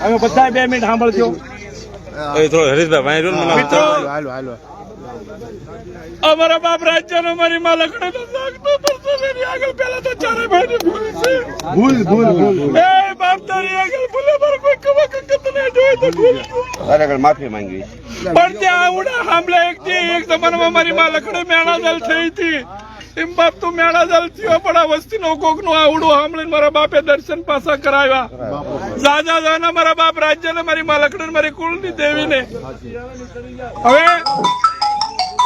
અમે બધા 2 મિનિટ સાંભળજો મિત્રો, અમારા બાપ રાજ્યનો મારી માં લખડે તો આગળ પેલા તો ચારે ભાઈ ભૂલ એ બાપ તારી આગળ ભૂલે મારે કોઈ કવા કંકત ને જોઈ તો ભૂલ આગળ માફી માંગી પણ ત્યાં આવડા હામલે એક જમાનામાં મારી માં લખડે મેણાદલ થઈ હતી એમ બાપ તું મેણાદલ થયો પણ આ વસ્તીનો કોકનું આવડું સાંભળીને મારા બાપે દર્શન પાછા કરાવ્યા. જાજા જાના મારા બાપ રાજ્યને મારી માં લખડે મારી કુળની દેવીને હવે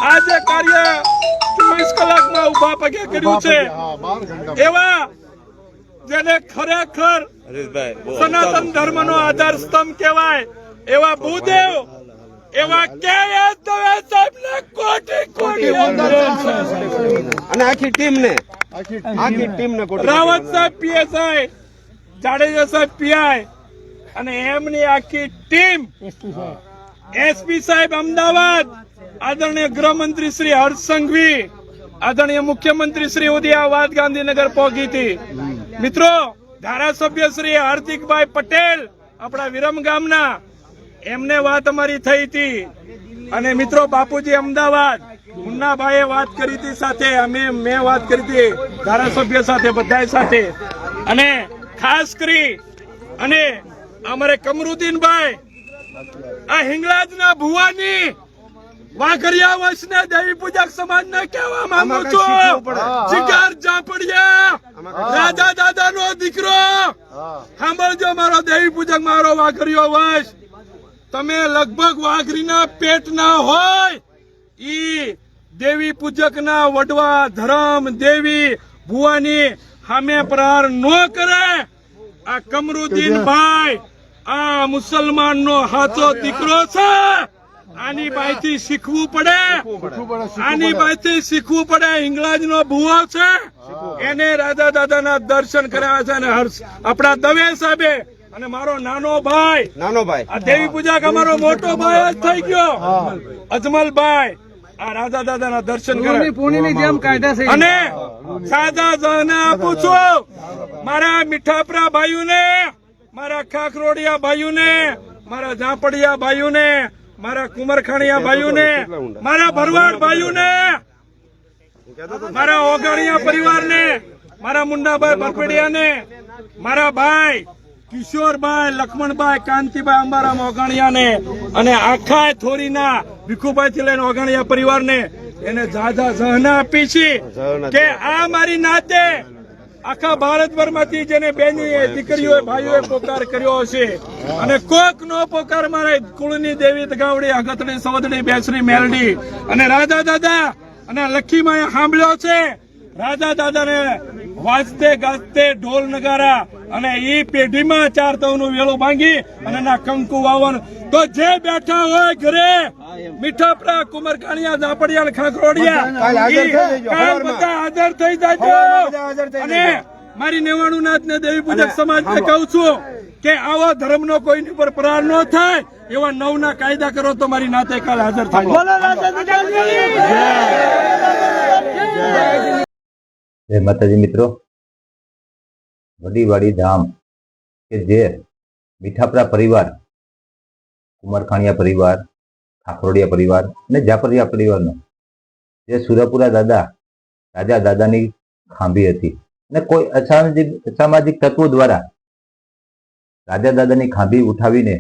આ જે કાર્ય 24 કલાકમાં ઉભા પગે કર્યું છે એવા જેને ખરેખર સનાતન ધર્મનો આધાર સ્તંભ કહેવાય એવા ભૂદેવ એવા કેએસ દવે સાહેબને કોટી કોટી અને આખી ટીમને રાવત સાહેબ પીએસઆઈ, જાડેજા સાહેબ પીઆઈ અને એમની આખી ટીમ, એસપી સાહેબ અમદાવાદ, આદરણીય ગૃહમંત્રી શ્રી હર્ષ સંઘવી, આદરણીય મુખ્યમંત્રી શ્રી સુધી આ વાત ગાંધીનગર પહોંચી હતી. મિત્રો, ધારાસભ્ય શ્રી હાર્દિકભાઈ પટેલ આપણા વિરમ ગામના, એમને વાત અમારી થઈ હતી. અને મિત્રો, બાપુજી અમદાવાદ, મુન્નાભાઈએ વાત કરી હતી સાથે, મેં વાત કરી હતી ધારાસભ્ય સાથે, બધા સાથે. અને ખાસ કરી અને અમારે કમરુદ્દીનભાઈ આ હિંગળાજના ભુવાની વાઘરિયા વંશને દેવી પૂજક સમાજને કહેવા માંગુ છું, જીગર ઝાપડિયા રાજા દાદાનો દીકરો, સાંભળજો મારો દેવી પૂજક, મારો વાઘરિયો વંશ, તમે લગભગ વાઘરીના પેટના હોય, ઈ દેવી પૂજકના વડવા ધરમ દેવી ભુવાની સામે પ્રહાર ન કરે. આ કમરુદ્દીનભાઈ આ મુસલમાનનો હાથો દીકરો છે, આની પાસેથી શીખવું પડે, આની પાસેથી શીખવું પડે. હિંગળાજનો ભુવો છે, એને રાજા દાદાના દર્શન કરાવ્યા છે. અને આપણા દવે સાહેબે અને મારો નાનો ભાઈ આ દેવી પૂજક અમારો મોટો ભાઈ જ થઈ ગયો અજમલભાઈ, આ રાજા દાદાના દર્શન કરે. અને સાદા જહાને આપું છું મારા મીઠાપરા ભાઈઓને, મારા ખાખરોડિયા ભાઈઓને, મારા ઝાપડિયા ભાઈઓને, મારા કુમરખાણીયા ભાઈઓને, મારા ભરવાડ ભાઈઓને, મારા ઓગાણિયા પરિવારને, મારા મુંડાભાઈ બરપડિયાને, મારા ભાઈ કિશોરભાઈ, લક્ષ્મણભાઈ, કાંતિભાઈ અંબારામ ઓગાણિયાને અને આખા થોરીના ભીખુભાઈ થી લઈને ઓગાણિયા પરિવારને એને જાજા જહના આપી છે કે આ મારી નાતે આખા ભારતભરમાંથી જેને બેની દીકરીઓ ભાઈઓએ પોકાર કર્યો હશે અને કોક નો પોકાર મારે કુળની દેવી ગાવડી અગતડી સવદડી બેસરી મેલડી અને રાજા દાદા અને લખીમાં સાંભળ્યો છે. રાજા દાદાને વાજતે ગાજતે ઢોલ નગારા અને ઈ પેઢીમાં 4 તવનું વેલું ભાંગી અને ના કંકુ વાવન. તો જે બેઠા હોય ઘરે મીઠાપરા, કુમરખાણીયા, ઝાપડિયા, ખાખરોડિયા, બધા હાજર થઈ જાજો. અને મારી 99 નાથને દેવી પૂજક સમાજને કહું છું કે આવા ધર્મનો કોઈની પર પ્રહાર ન થાય એવા 9 ના કાયદા કરો તો મારી નાતે કાલે હાજર થાય. જય માતાજી મિત્રો, વડીવાડી ધામ કે જે મીઠાપરા પરિવાર, કુમારખાણીયા પરિવાર, ખાખરોડિયા પરિવાર અને ઝાપડિયા પરિવારનો જે સુરપુરા દાદા રાજા દાદાની ખાંભી હતી અને કોઈ અસામાજિક તત્વો દ્વારા રાજા દાદાની ખાંભી ઉઠાવીને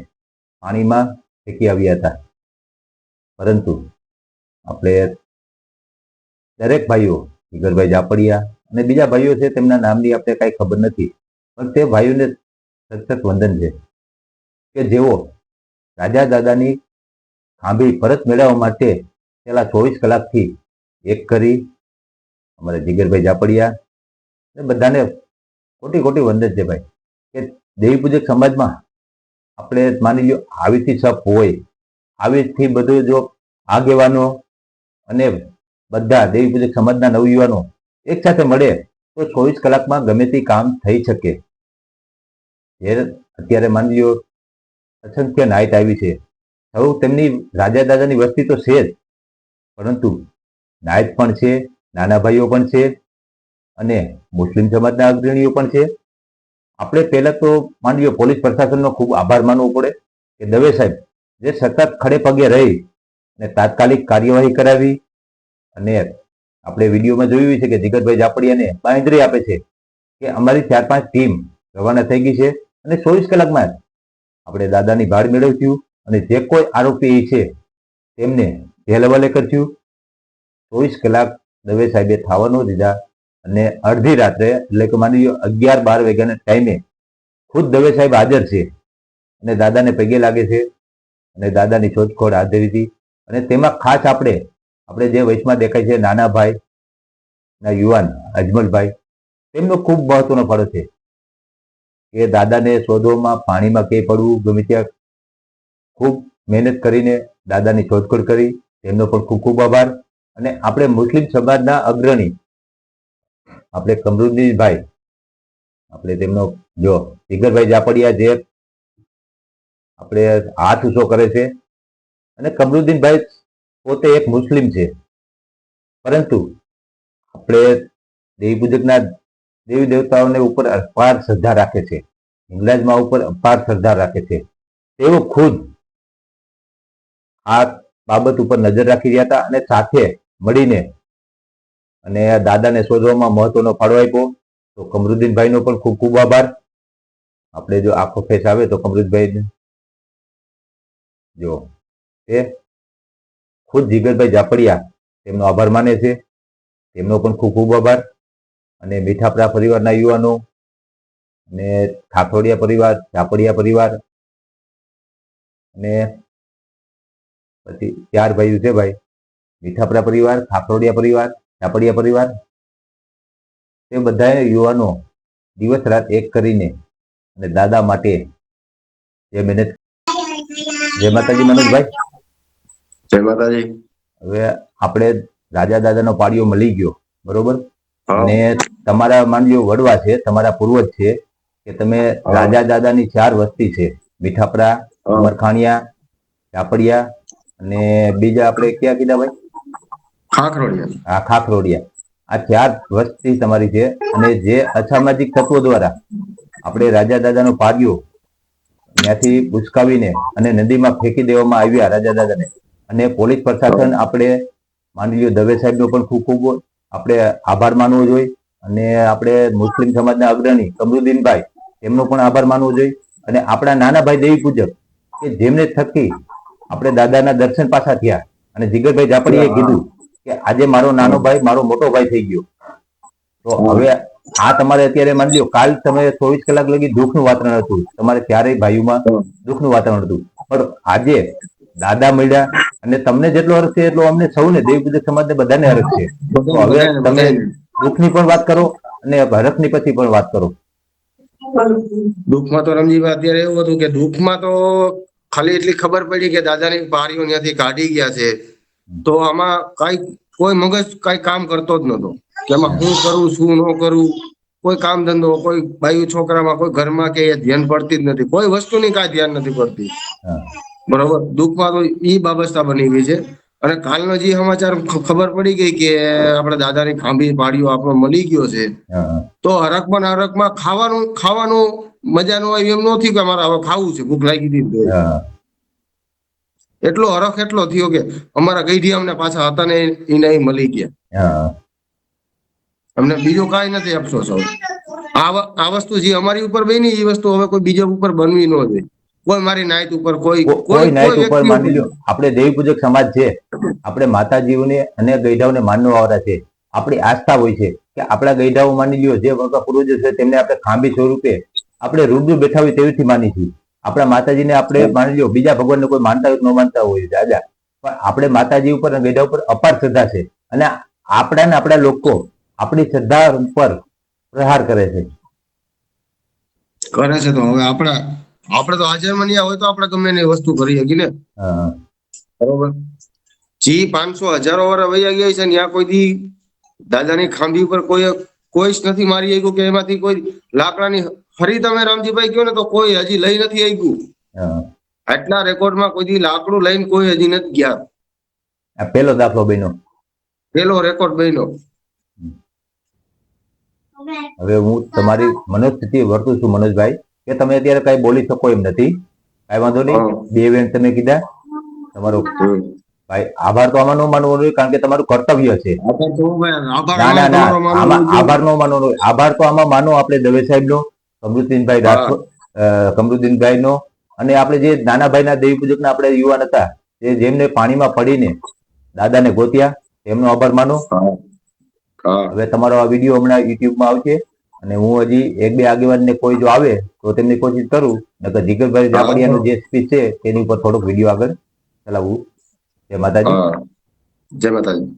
પાણીમાં ફેંકી આવ્યા હતા. પરંતુ આપણે દરેક ભાઈઓ, જીગરભાઈ ઝાપડિયા અને બીજા ભાઈઓ છે, તેમના નામની આપણે કઈ ખબર નથી, પણ તે ભાઈઓને સખત વંદન છે કે જેઓ રાજા દાદાની ખાંભી પરત મેળવવા માટે છેલ્લા 24 કલાકથી એક કરી. અમારા જીગરભાઈ ઝાપડિયા એ બધાને કોટી કોટી વંદન છે ભાઈ, કે દેવી પૂજક સમાજમાં આપણે માની લો આવીથી સપ હોય, આવીથી બધું જો આગેવાનો અને બધા દેવી પૂજક સમાજના નવયુવાનો એક સાથે મળે તો 24 કલાકમાં ગમે તે કામ થઈ શકે. જે અત્યારે માની લો અસંખ્ય નાઇટ આવી છે, સૌ તેમની રાજા દાદાની વસ્તી તો છે જ, પરંતુ નાયત પણ છે, નાના ભાઈઓ પણ છે અને મુસ્લિમ સમાજના અગ્રણીઓ પણ છે આપણે પહેલા તો માની લો પોલીસ પ્રશાસનનો ખૂબ આભાર માનવો પડે કે દવે સાહેબ જે સતત ખડે પગે રહી અને તાત્કાલિક કાર્યવાહી કરાવી અને આપણે વિડીયોમાં જોયું છે કે જીગરભાઈ જાપડિયાને બાંહેધરી આપે છે કે અમારી 4-5 ટીમ રવાના થઈ ગઈ છે અને 24 કલાકમાં આપણે દાદાની ભાળ મેળવ્યું અને જે કોઈ આરોપી છે તેમને જેલ હવાલે કર્યું. 24 કલાક દવે સાહેબે થવા ન દીધા અને અડધી રાત્રે એટલે કે માની લો 11-12 વાગ્યાના ટાઈમે ખુદ દવે સાહેબ હાજર છે અને દાદાને પગે લાગે છે અને દાદાની શોધખોળ હાથ ધરી હતી. અને તેમાં ખાસ આપણે જે વયસમાં દેખાય છે નાના ભાઈ ના યુવાન અજમલભાઈ, તેમનો ખૂબ મહત્વનો ફાળો છે કે દાદાને શોધવામાં પાણીમાં ક્યાંય પડવું ગમે ત્યાં ખૂબ મહેનત કરીને દાદાની શોધખોળ કરી, તેમનો પણ ખૂબ ખૂબ આભાર. અને આપણે મુસ્લિમ સમાજના અગ્રણી આપણે કમરુદ્દીનભાઈ, આપણે તેમનો જો જીગરભાઈ જાપડિયા જે આપણે હાથ ઊંચો કરે છે અને કમરુદ્દીનભાઈ પોતે એક મુસ્લિમ છે, પરંતુ આપણે દેવી પૂજકના દેવી દેવતાઓને ઉપર અપાર શ્રદ્ધા રાખે છે, હિંગલાજમાં ઉપર અપાર શ્રદ્ધા રાખે છે. તેઓ ખુદ આ બાબત ઉપર નજર રાખી રહ્યા હતા અને સાથે મળીને અને દાદાને શોધવામાં મહત્વનો ફાળો આપ્યો. તો કમરુદ્દીનભાઈનો પણ ખૂબ ખૂબ આભાર. આપણે જો આખો ફેસ આવે તો કમરુદ્દીનભાઈ જો એ ખુદ જીગરભાઈ જાપડિયા તેમનો આભાર માને છે, તેમનો પણ ખૂબ ખૂબ આભાર. અને મીઠાપરા પરિવારના યુવાનો અને ઠાકોરિયા પરિવાર, જાપડિયા પરિવાર અને પછી 4 ભાઈઓ છે ભાઈ, મીઠાપરા પરિવાર, ઠાકોરિયા પરિવાર, જાપડિયા પરિવાર, તે બધા યુવાનો દિવસ રાત એક કરીને અને દાદા માટે જે મહેનત. જય માતાજી મનોજભાઈ. જય માતાજી. હવે આપણે રાજા દાદાનો પાળિયો મળી ગયો, બરોબર? હા. અને તમારા માની લો વડવા છે, તમારા પૂર્વજ છે કે તમે રાજા દાદાની 4 વસ્તી છે, મીઠાપરા, ઉમરખાણિયા, જાપડિયા અને બીજા આપણે ક્યાં કીધા ભાઈ? ખાખરોડિયા. હા, ખાખરોડિયા. આ 4 વસ્તી તમારી છે. અને જે અસામાજિક તત્વો દ્વારા આપણે રાજા દાદાનો પાળિયો ત્યાંથી ઉચકાવીને અને નદીમાં ફેંકી દેવામાં આવ્યા રાજા દાદાને, અને પોલીસ પ્રશાસન આપણે માની લ્યો દવે સાહેબનો પણ ખૂબ ખૂબ આપણે આભાર માનવો જોઈએ. અને આપણે મુસ્લિમ સમાજના અગ્રણી કમરુદ્દીનભાઈ, તેમનો પણ આભાર માનવો જોઈએ. અને આપણા નાના ભાઈ દેવી પૂજક કે જેમને થકી આપણે દાદાના દર્શન પાછા થયા. અને જીગરભાઈ જાપડીએ કીધું કે આજે મારો નાનો ભાઈ મારો મોટો ભાઈ થઈ ગયો. તો હવે આ તમારે અત્યારે માની લો કાલ તમે 24 કલાક લગી દુઃખનું વાતાવરણ હતું, તમારે ચારેય ભાઈઓમાં દુઃખનું વાતાવરણ હતું, પણ આજે દાદા મળ્યા અને તમને જેટલો હરખ છે એટલો અમને સૌને દેવી પૂજક સમાજને બધાને હરખ છે. તો હવે તમે દુઃખની પણ વાત કરો અને હરખની પછી પણ વાત કરો. દુઃખમાં તો રમજીભાઈ અત્યારે એવું હતું કે દુઃખમાં તો ખાલી એટલી ખબર પડી કે દાદાની પારીઓ ત્યાંથી કાઢી ગયા છે, તો આમાં કોઈ મગજ કઈ કામ કરતો જ નતો કે આમાં શું કરું શું ન કરું. કોઈ કામ ધંધો, કોઈ બાયુ છોકરામાં, કોઈ ઘરમાં કે ધ્યાન પડતી જ નથી, કોઈ વસ્તુની કાંઈ ધ્યાન નથી પડતી. બરોબર. દુઃખમાં તો ઈ બાબતતા બની ગઈ છે. અને કાલનો જે સમાચાર ખબર પડી ગઈ કે આપણા દાદાની ખાંભી પાડીઓ આપણો મળી ગયો છે, તો હરકમાં ખાવાનું મજા નો આવી એમ નથી કે અમારે હવે ખાવું છે, ભૂખ લાગી હતી. એટલો હરખ એટલો થયો કે અમારા ગઈઢિયા અમને પાછા હતા ને એને મળી ગયા. અમને બીજો કાંઈ નથી અફસોસ. હવે આ વસ્તુ જે અમારી ઉપર બની એ વસ્તુ હવે કોઈ બીજા ઉપર બનવી ન જોઈએ. કોઈ મારી નાયત ઉપર કોઈ નાયત ઉપર માની લો આપણે દેવી પૂજક સમાજ છે, આપણે માતાજીઓને અને ગઈઢાઓને માનવા વાળા છે. આપણી આસ્થા હોય છે કે આપણા ગઈઢાઓ માની લ્યો જે વગર પૂર્વજો છે તેમને આપણે ખાંભી સ્વરૂપે આપણે રૂબરૂ બેઠા હોય તેવીથી માની છીએ. આપણા માતાજીને આપણે માની લ્યો બીજા ભગવાનને કોઈ માનતા હોય ન માનતા હોય દાદા, પણ આપણે માતાજી ઉપર અને ગઈઢા ઉપર અપાર શ્રદ્ધા છે. અને આપણા લોકો આપણી શ્રદ્ધા ઉપર પ્રહાર કરે છે. તો હવે આપણે તો હાજર મન્યા હોય તો આપણે ગમે એની વસ્તુ કરી શકીએ ને. બરોબર. જી 500 હજારો વર્ષ વૈયા ગયા છે, ત્યાં કોઈ દી દાદાની ખાંભી ઉપર કોઈ જ નથી મારી આવ્યું કે એમાંથી કોઈ લાકડાની ફરી તમે રામજીભાઈ કહો ને તો કોઈ હજી લઈ નથી આવ્યું. આટલા રેકોર્ડમાં કોઈ દી લાકડું લઈને કોઈ હજી નથી ગયા. પેલો દાખલો બન્યો, પેલો રેકોર્ડ બન્યો. હવે હું તમારી મનોસ્થિતિ વર્તું છું મનોજભાઈ કે તમે અત્યારે કઈ બોલી શકો એમ નથી, કઈ વાંધો નહીં. હા. બે બેન તમે કીધા, તમારો હમ. ભાઈ આભાર તો આમાં ન માનવો જોઈએ કારણ કે તમારું કર્તવ્ય છે. આભાર તો ભાઈ, આભાર ના ના ના તમારો માનવો આમાં જોઈએ. આભાર નો માનવો જોઈએ. આભાર તો આમાં માનો આપણે દવે સાહેબ નો, કમરુદ્દીનભાઈ હા. રાઠોડ, કમરુદ્દીનભાઈ નો, અને આપણે જે નાના ભાઈના દેવી પૂજક ના આપણે યુવાન હતા જેમને પાણીમાં પડીને દાદાને ગોત્યા એમનો આભાર માનો. હા. હા. હવે તમારો આ વિડીયો હમણાં યુટ્યુબમાં આવશે અને હું હજી એક બે આગેવાનને કોઈ જો આવે તો તેમની કોશિશ કરું, નકર જીગરભાઈ જાપડિયાનો જે સ્પીચ છે તેની ઉપર થોડોક વિડીયો આગળ ચલાવવું. જય માતાજી. હા. જય માતાજી.